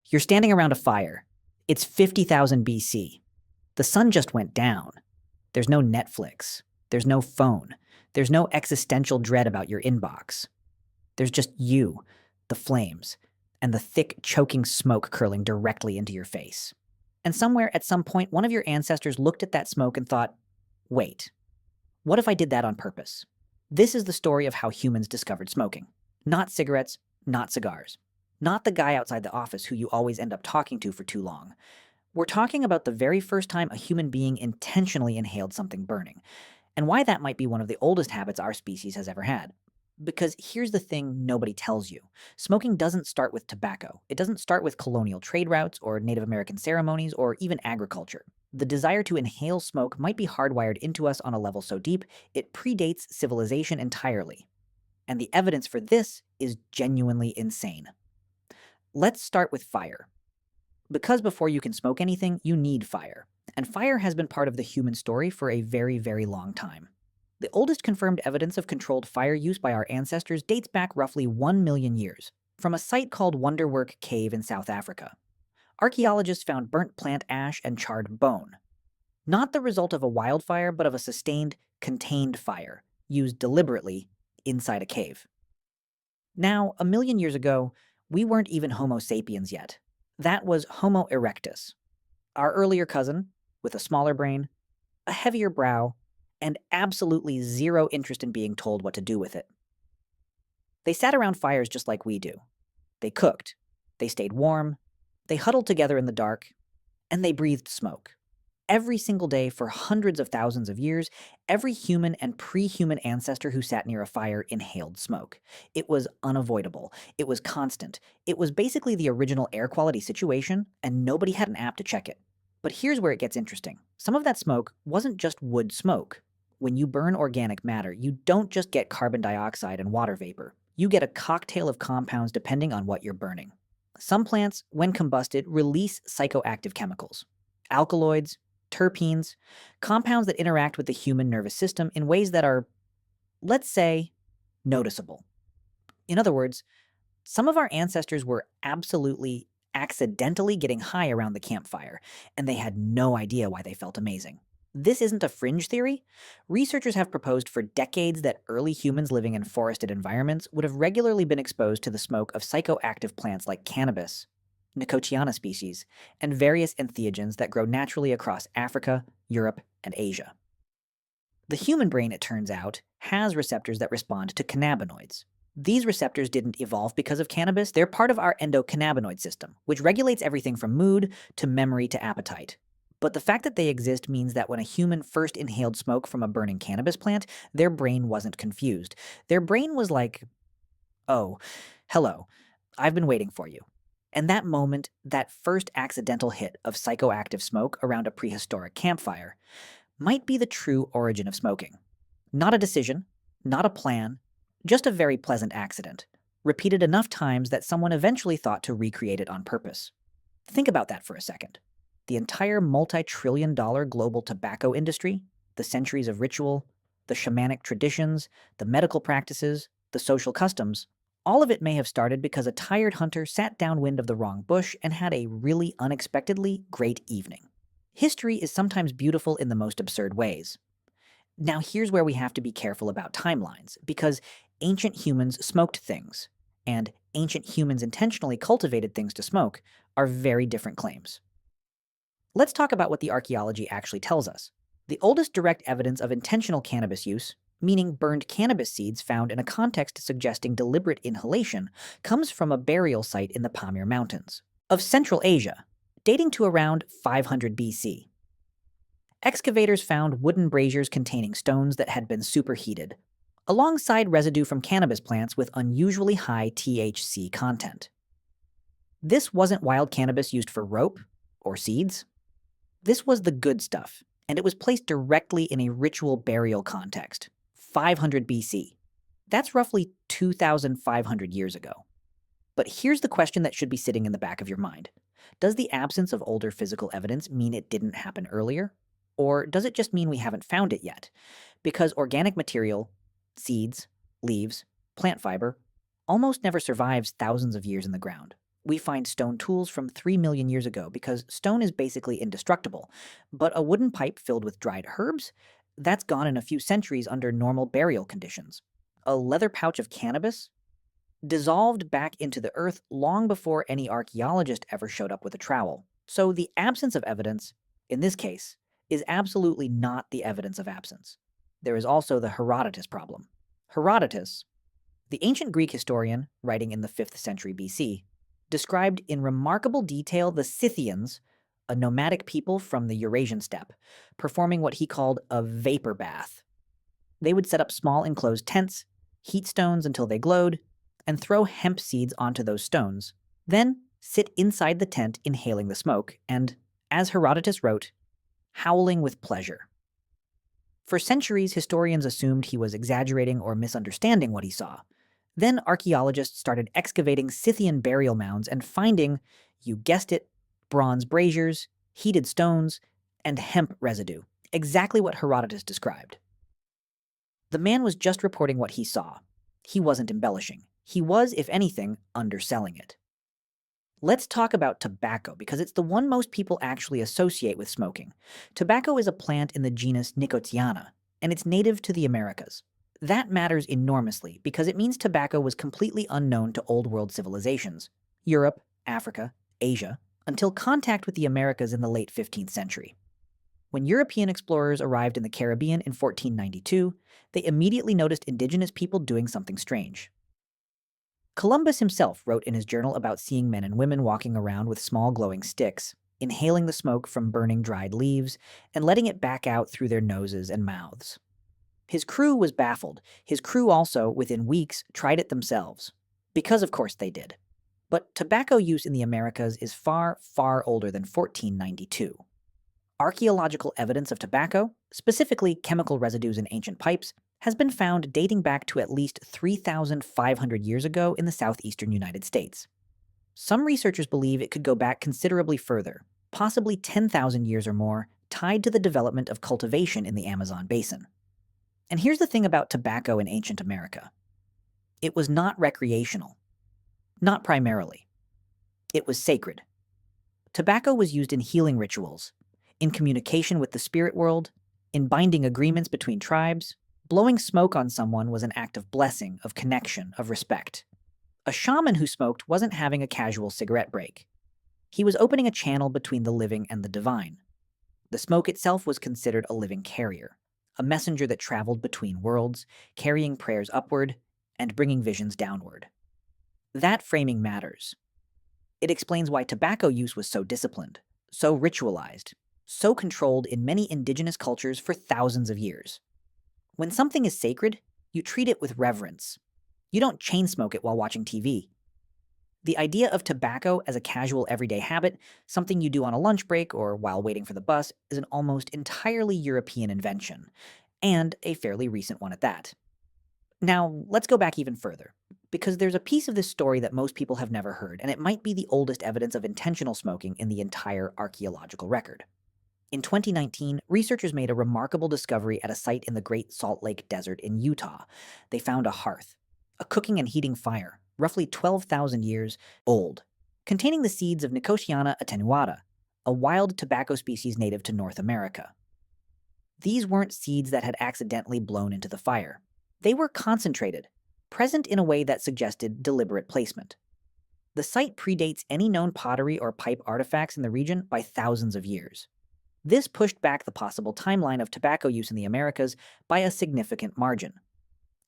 You're standing around a fire. It's 50,000 BC. The sun just went down. There's no Netflix. There's no phone. There's no existential dread about your inbox. There's just you, the flames, and the thick, choking smoke curling directly into your face. And somewhere at some point, one of your ancestors looked at that smoke and thought, wait, what if I did that on purpose? This is the story of how humans discovered smoking. Not cigarettes, not cigars. Not the guy outside the office who you always end up talking to for too long. We're talking about the very first time a human being intentionally inhaled something burning, and why that might be one of the oldest habits our species has ever had. Because here's the thing nobody tells you. Smoking doesn't start with tobacco. It doesn't start with colonial trade routes or Native American ceremonies or even agriculture. The desire to inhale smoke might be hardwired into us on a level so deep, it predates civilization entirely. And the evidence for this is genuinely insane. Let's start with fire. Because before you can smoke anything, you need fire. And fire has been part of the human story for a very, very long time. The oldest confirmed evidence of controlled fire use by our ancestors dates back roughly 1 million years, from a site called Wonderwork Cave in South Africa. Archaeologists found burnt plant ash and charred bone. Not the result of a wildfire, but of a sustained, contained fire, used deliberately inside a cave. Now, a million years ago, we weren't even Homo sapiens yet. That was Homo erectus, our earlier cousin, with a smaller brain, a heavier brow, and absolutely zero interest in being told what to do with it. They sat around fires just like we do. They cooked, they stayed warm, they huddled together in the dark, and they breathed smoke. Every single day for hundreds of thousands of years, every human and pre-human ancestor who sat near a fire inhaled smoke. It was unavoidable. It was constant. It was basically the original air quality situation, and nobody had an app to check it. But here's where it gets interesting. Some of that smoke wasn't just wood smoke. When you burn organic matter, you don't just get carbon dioxide and water vapor. You get a cocktail of compounds depending on what you're burning. Some plants, when combusted, release psychoactive chemicals. Alkaloids, terpenes, compounds that interact with the human nervous system in ways that are, let's say, noticeable. In other words, some of our ancestors were absolutely accidentally getting high around the campfire, and they had no idea why they felt amazing. This isn't a fringe theory. Researchers have proposed for decades that early humans living in forested environments would have regularly been exposed to the smoke of psychoactive plants like cannabis, Nicotiana species, and various entheogens that grow naturally across Africa, Europe, and Asia. The human brain, it turns out, has receptors that respond to cannabinoids. These receptors didn't evolve because of cannabis, they're part of our endocannabinoid system, which regulates everything from mood to memory to appetite. But the fact that they exist means that when a human first inhaled smoke from a burning cannabis plant, their brain wasn't confused. Their brain was like, oh, hello, I've been waiting for you. And that moment, that first accidental hit of psychoactive smoke around a prehistoric campfire, might be the true origin of smoking. Not a decision, not a plan, just a very pleasant accident, repeated enough times that someone eventually thought to recreate it on purpose. Think about that for a second. The entire multi-trillion-dollar global tobacco industry, the centuries of ritual, the shamanic traditions, the medical practices, the social customs, all of it may have started because a tired hunter sat downwind of the wrong bush and had a really unexpectedly great evening. History is sometimes beautiful in the most absurd ways. Now here's where we have to be careful about timelines, because ancient humans smoked things, and ancient humans intentionally cultivated things to smoke are very different claims. Let's talk about what the archaeology actually tells us. The oldest direct evidence of intentional cannabis use, meaning burned cannabis seeds found in a context suggesting deliberate inhalation, comes from a burial site in the Pamir Mountains of Central Asia, dating to around 500 BC. Excavators found wooden braziers containing stones that had been superheated, alongside residue from cannabis plants with unusually high THC content. This wasn't wild cannabis used for rope or seeds. This was the good stuff, and it was placed directly in a ritual burial context, 500 BC. That's roughly 2,500 years ago. But here's the question that should be sitting in the back of your mind. Does the absence of older physical evidence mean it didn't happen earlier? Or does it just mean we haven't found it yet? Because organic material, seeds, leaves, plant fiber, almost never survives thousands of years in the ground. We find stone tools from 3 million years ago because stone is basically indestructible. But a wooden pipe filled with dried herbs? That's gone in a few centuries under normal burial conditions. A leather pouch of cannabis? Dissolved back into the earth long before any archaeologist ever showed up with a trowel. So the absence of evidence, in this case, is absolutely not the evidence of absence. There is also the Herodotus problem. Herodotus, the ancient Greek historian writing in the 5th century BC, described in remarkable detail the Scythians, a nomadic people from the Eurasian steppe, performing what he called a vapor bath. They would set up small enclosed tents, heat stones until they glowed, and throw hemp seeds onto those stones, then sit inside the tent inhaling the smoke and, as Herodotus wrote, howling with pleasure. For centuries, historians assumed he was exaggerating or misunderstanding what he saw. Then archaeologists started excavating Scythian burial mounds and finding, you guessed it, bronze braziers, heated stones, and hemp residue, exactly what Herodotus described. The man was just reporting what he saw. He wasn't embellishing. He was, if anything, underselling it. Let's talk about tobacco because it's the one most people actually associate with smoking. Tobacco is a plant in the genus Nicotiana, and it's native to the Americas. That matters enormously because it means tobacco was completely unknown to Old World civilizations, Europe, Africa, Asia, until contact with the Americas in the late 15th century. When European explorers arrived in the Caribbean in 1492, they immediately noticed indigenous people doing something strange. Columbus himself wrote in his journal about seeing men and women walking around with small glowing sticks, inhaling the smoke from burning dried leaves, and letting it back out through their noses and mouths. His crew was baffled. His crew also, within weeks, tried it themselves. Because of course they did. But tobacco use in the Americas is far, far older than 1492. Archaeological evidence of tobacco, specifically chemical residues in ancient pipes, has been found dating back to at least 3,500 years ago in the southeastern United States. Some researchers believe it could go back considerably further, possibly 10,000 years or more, tied to the development of cultivation in the Amazon basin. And here's the thing about tobacco in ancient America. It was not recreational. Not primarily. It was sacred. Tobacco was used in healing rituals, in communication with the spirit world, in binding agreements between tribes. Blowing smoke on someone was an act of blessing, of connection, of respect. A shaman who smoked wasn't having a casual cigarette break. He was opening a channel between the living and the divine. The smoke itself was considered a living carrier, a messenger that traveled between worlds, carrying prayers upward and bringing visions downward. That framing matters. It explains why tobacco use was so disciplined, so ritualized, so controlled in many indigenous cultures for thousands of years. When something is sacred, you treat it with reverence. You don't chain smoke it while watching TV. The idea of tobacco as a casual everyday habit, something you do on a lunch break or while waiting for the bus, is an almost entirely European invention, and a fairly recent one at that. Now, let's go back even further, because there's a piece of this story that most people have never heard, and it might be the oldest evidence of intentional smoking in the entire archaeological record. In 2019, researchers made a remarkable discovery at a site in the Great Salt Lake Desert in Utah. They found a hearth, a cooking and heating fire, roughly 12,000 years old, containing the seeds of Nicotiana attenuata, a wild tobacco species native to North America. These weren't seeds that had accidentally blown into the fire. They were concentrated, present in a way that suggested deliberate placement. The site predates any known pottery or pipe artifacts in the region by thousands of years. This pushed back the possible timeline of tobacco use in the Americas by a significant margin.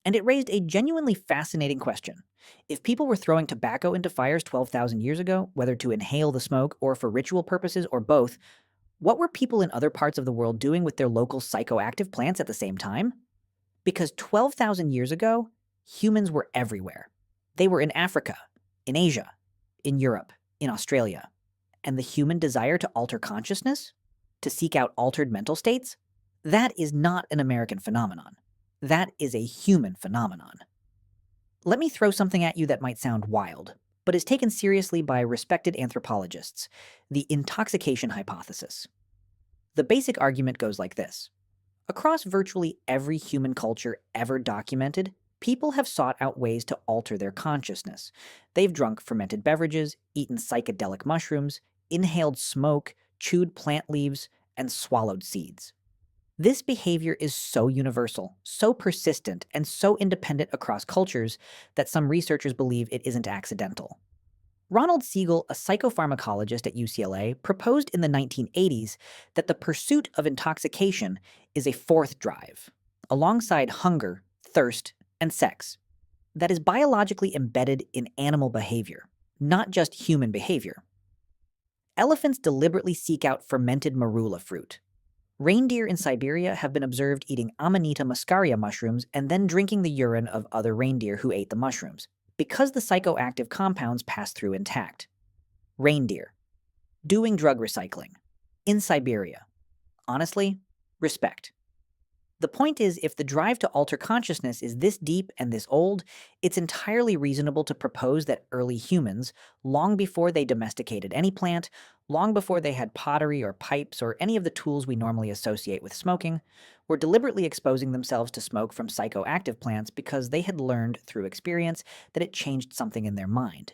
And it raised a genuinely fascinating question. If people were throwing tobacco into fires 12,000 years ago, whether to inhale the smoke or for ritual purposes or both, what were people in other parts of the world doing with their local psychoactive plants at the same time? Because 12,000 years ago, humans were everywhere. They were in Africa, in Asia, in Europe, in Australia. And the human desire to alter consciousness? To seek out altered mental states? That is not an American phenomenon. That is a human phenomenon. Let me throw something at you that might sound wild, but is taken seriously by respected anthropologists, the intoxication hypothesis. The basic argument goes like this. Across virtually every human culture ever documented, People have sought out ways to alter their consciousness. They've drunk fermented beverages, eaten psychedelic mushrooms, inhaled smoke, chewed plant leaves, and swallowed seeds. This behavior is so universal, so persistent, and so independent across cultures that some researchers believe it isn't accidental. Ronald Siegel, a psychopharmacologist at UCLA, proposed in the 1980s that the pursuit of intoxication is a fourth drive, alongside hunger, thirst, and sex, that is biologically embedded in animal behavior, not just human behavior. Elephants deliberately seek out fermented marula fruit. Reindeer in Siberia have been observed eating Amanita muscaria mushrooms and then drinking the urine of other reindeer who ate the mushrooms, because the psychoactive compounds pass through intact. Reindeer. Doing drug recycling. In Siberia. Honestly, respect. The point is, if the drive to alter consciousness is this deep and this old, it's entirely reasonable to propose that early humans, long before they domesticated any plant, long before they had pottery or pipes or any of the tools we normally associate with smoking, were deliberately exposing themselves to smoke from psychoactive plants because they had learned through experience that it changed something in their mind.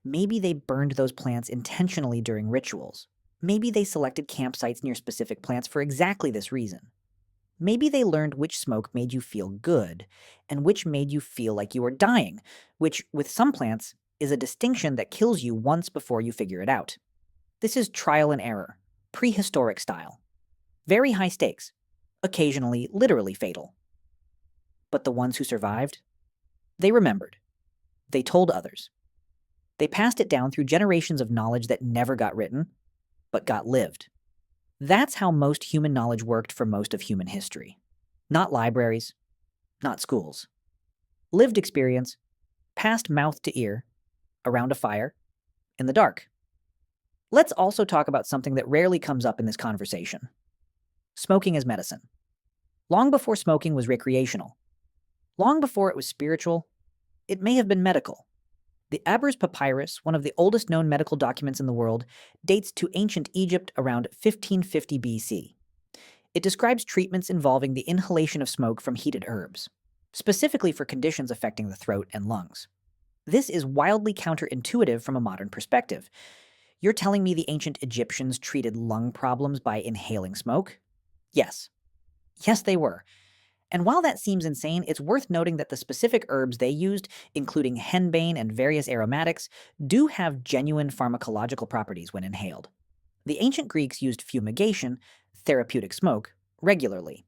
Maybe they burned those plants intentionally during rituals. Maybe they selected campsites near specific plants for exactly this reason. Maybe they learned which smoke made you feel good and which made you feel like you were dying, which, with some plants, is a distinction that kills you once before you figure it out. This is trial and error, prehistoric style. Very high stakes, occasionally literally fatal. But the ones who survived? They remembered. They told others. They passed it down through generations of knowledge that never got written, but got lived. That's how most human knowledge worked for most of human history. Not libraries, not schools. Lived experience, passed mouth to ear, around a fire, in the dark. Let's also talk about something that rarely comes up in this conversation. Smoking as medicine. Long before smoking was recreational, long before it was spiritual, it may have been medical. The Ebers Papyrus, one of the oldest known medical documents in the world, dates to ancient Egypt around 1550 BC. It describes treatments involving the inhalation of smoke from heated herbs, specifically for conditions affecting the throat and lungs. This is wildly counterintuitive from a modern perspective. You're telling me the ancient Egyptians treated lung problems by inhaling smoke? Yes. Yes, they were. And while that seems insane, it's worth noting that the specific herbs they used, including henbane and various aromatics, do have genuine pharmacological properties when inhaled. The ancient Greeks used fumigation, therapeutic smoke, regularly.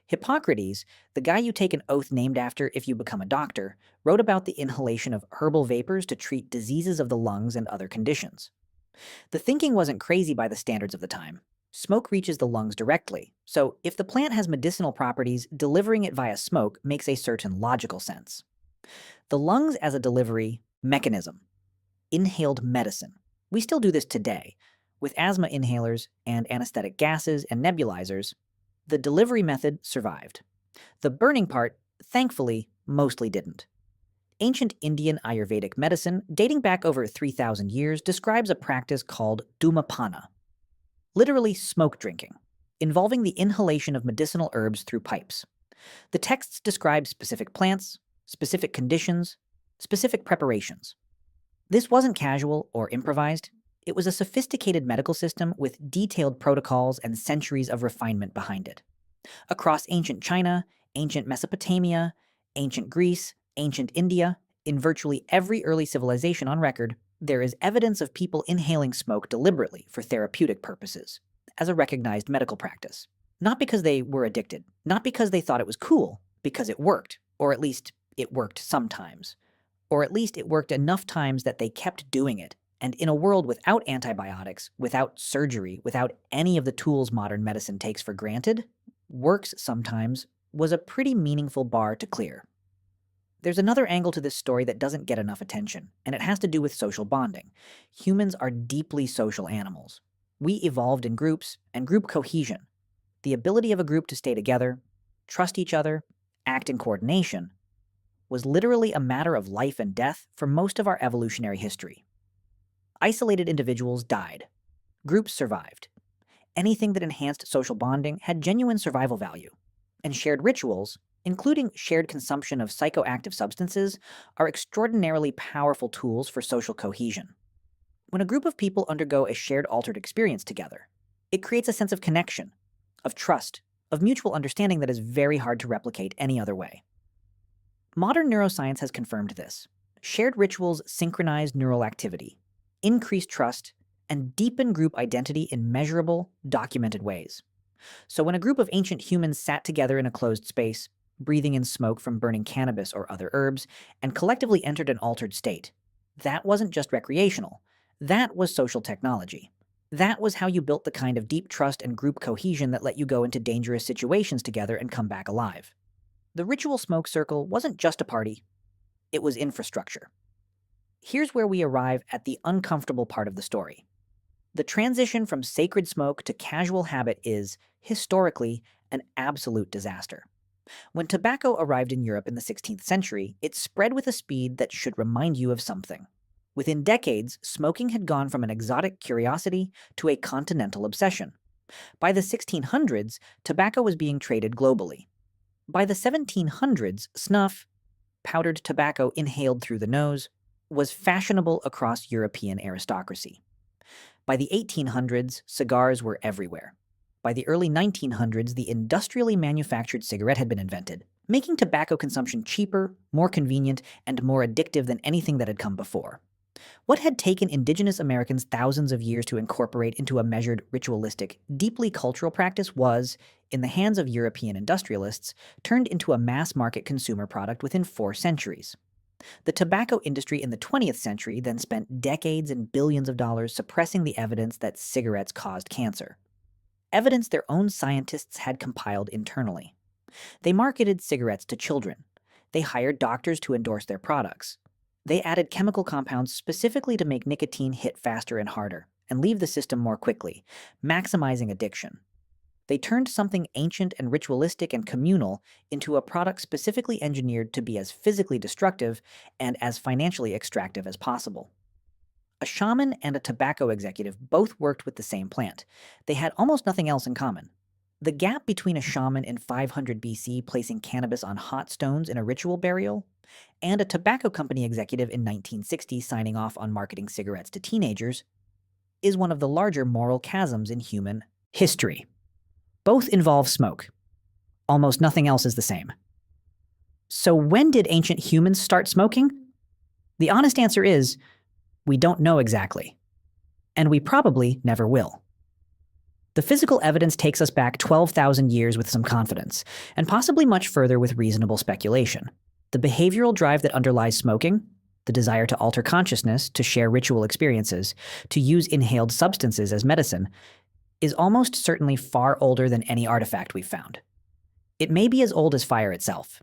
Hippocrates, the guy you take an oath named after if you become a doctor, wrote about the inhalation of herbal vapors to treat diseases of the lungs and other conditions. The thinking wasn't crazy by the standards of the time. Smoke reaches the lungs directly, so if the plant has medicinal properties, delivering it via smoke makes a certain logical sense. The lungs as a delivery mechanism. Inhaled medicine. We still do this today. With asthma inhalers and anesthetic gases and nebulizers, the delivery method survived. The burning part, thankfully, mostly didn't. Ancient Indian Ayurvedic medicine, dating back over 3,000 years, describes a practice called dhumapana, literally smoke drinking, involving the inhalation of medicinal herbs through pipes. The texts describe specific plants, specific conditions, specific preparations. This wasn't casual or improvised. It was a sophisticated medical system with detailed protocols and centuries of refinement behind it. Across ancient China, ancient Mesopotamia, ancient Greece, ancient India, in virtually every early civilization on record, there is evidence of people inhaling smoke deliberately for therapeutic purposes, as a recognized medical practice. Not because they were addicted, not because they thought it was cool, because it worked, or at least it worked sometimes. Or at least it worked enough times that they kept doing it. And in a world without antibiotics, without surgery, without any of the tools modern medicine takes for granted, works sometimes was a pretty meaningful bar to clear. There's another angle to this story that doesn't get enough attention, and it has to do with social bonding. Humans are deeply social animals. We evolved in groups and group cohesion. The ability of a group to stay together, trust each other, act in coordination, was literally a matter of life and death for most of our evolutionary history. Isolated individuals died. Groups survived. Anything that enhanced social bonding had genuine survival value. And shared rituals, including shared consumption of psychoactive substances, are extraordinarily powerful tools for social cohesion. When a group of people undergo a shared altered experience together, it creates a sense of connection, of trust, of mutual understanding that is very hard to replicate any other way. Modern neuroscience has confirmed this. Shared rituals synchronize neural activity, increase trust, and deepen group identity in measurable, documented ways. So when a group of ancient humans sat together in a closed space, breathing in smoke from burning cannabis or other herbs, and collectively entered an altered state, that wasn't just recreational. That was social technology. That was how you built the kind of deep trust and group cohesion that let you go into dangerous situations together and come back alive. The ritual smoke circle wasn't just a party, it was infrastructure. Here's where we arrive at the uncomfortable part of the story. The transition from sacred smoke to casual habit is, historically, an absolute disaster. When tobacco arrived in Europe in the 16th century, it spread with a speed that should remind you of something. Within decades, smoking had gone from an exotic curiosity to a continental obsession. By the 1600s, tobacco was being traded globally. By the 1700s, snuff, powdered tobacco inhaled through the nose, was fashionable across European aristocracy. By the 1800s, cigars were everywhere. By the early 1900s, the industrially manufactured cigarette had been invented, making tobacco consumption cheaper, more convenient, and more addictive than anything that had come before. What had taken indigenous Americans thousands of years to incorporate into a measured, ritualistic, deeply cultural practice was, in the hands of European industrialists, turned into a mass-market consumer product within 4 centuries. The tobacco industry in the 20th century then spent decades and billions of dollars suppressing the evidence that cigarettes caused cancer. Evidence their own scientists had compiled internally. They marketed cigarettes to children. They hired doctors to endorse their products. They added chemical compounds specifically to make nicotine hit faster and harder, and leave the system more quickly, maximizing addiction. They turned something ancient and ritualistic and communal into a product specifically engineered to be as physically destructive and as financially extractive as possible. A shaman and a tobacco executive both worked with the same plant. They had almost nothing else in common. The gap between a shaman in 500 BC placing cannabis on hot stones in a ritual burial and a tobacco company executive in 1960 signing off on marketing cigarettes to teenagers is one of the larger moral chasms in human history. Both involve smoke. Almost nothing else is the same. So when did ancient humans start smoking? The honest answer is, we don't know exactly. And we probably never will. The physical evidence takes us back 12,000 years with some confidence, and possibly much further with reasonable speculation. The behavioral drive that underlies smoking, the desire to alter consciousness, to share ritual experiences, to use inhaled substances as medicine, is almost certainly far older than any artifact we've found. It may be as old as fire itself.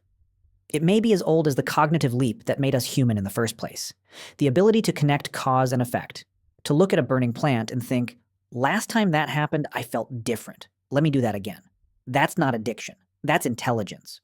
It may be as old as the cognitive leap that made us human in the first place. The ability to connect cause and effect, to look at a burning plant and think, last time that happened, I felt different. Let me do that again. That's not addiction. That's intelligence.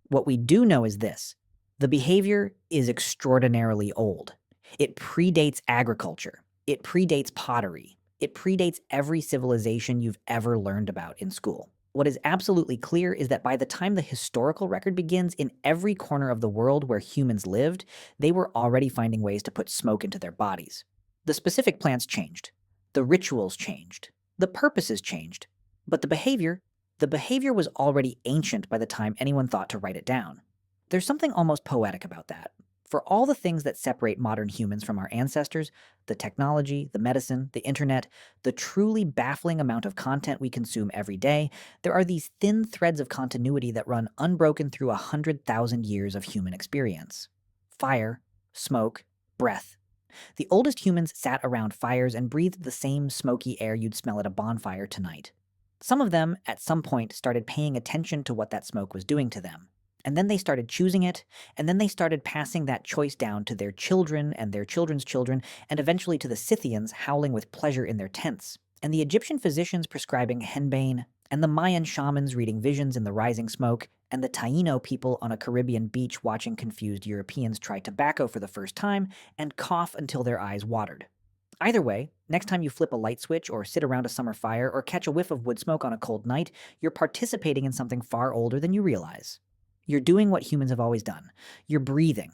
What we do know is this. The behavior is extraordinarily old. It predates agriculture. It predates pottery. It predates every civilization you've ever learned about in school. What is absolutely clear is that by the time the historical record begins, in every corner of the world where humans lived, they were already finding ways to put smoke into their bodies. The specific plants changed. The rituals changed. The purposes changed. But the behavior was already ancient by the time anyone thought to write it down. There's something almost poetic about that. For all the things that separate modern humans from our ancestors, the technology, the medicine, the internet, the truly baffling amount of content we consume every day, there are these thin threads of continuity that run unbroken through 100,000 years of human experience. Fire, smoke, breath. The oldest humans sat around fires and breathed the same smoky air you'd smell at a bonfire tonight. Some of them, at some point, started paying attention to what that smoke was doing to them. And then they started choosing it, and then they started passing that choice down to their children and their children's children, and eventually to the Scythians howling with pleasure in their tents, and the Egyptian physicians prescribing henbane, and the Mayan shamans reading visions in the rising smoke, and the Taino people on a Caribbean beach watching confused Europeans try tobacco for the first time and cough until their eyes watered. Either way, next time you flip a light switch or sit around a summer fire or catch a whiff of wood smoke on a cold night, you're participating in something far older than you realize. You're doing what humans have always done. You're breathing.